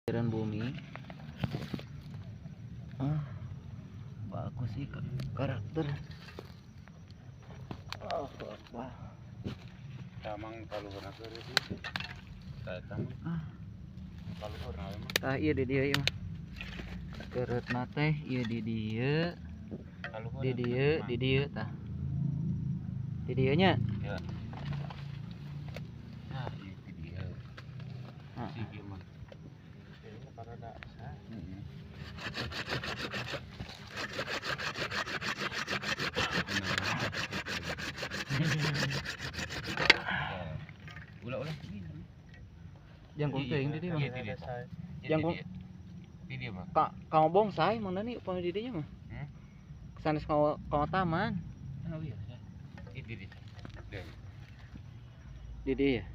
Aliran bumi. Bagus sih karakter. Wah. Tamang kalau kena kerja itu. Saya tamang. Kalau kena mah. Tah iya di dia ieu mah. Keret nate ieu di dia. Di dia tah. Di dieu nya. Ya. Nah, itu dia. Si gimana? Ini para daksa. Ulah-ulah. Jangkung teuing di dieu mah. Jangkung. Di dia mah. Ka bongsai mana nih upami di dieu mah. Sanes ka taman. Oh iya. Itu dia. Di dieu.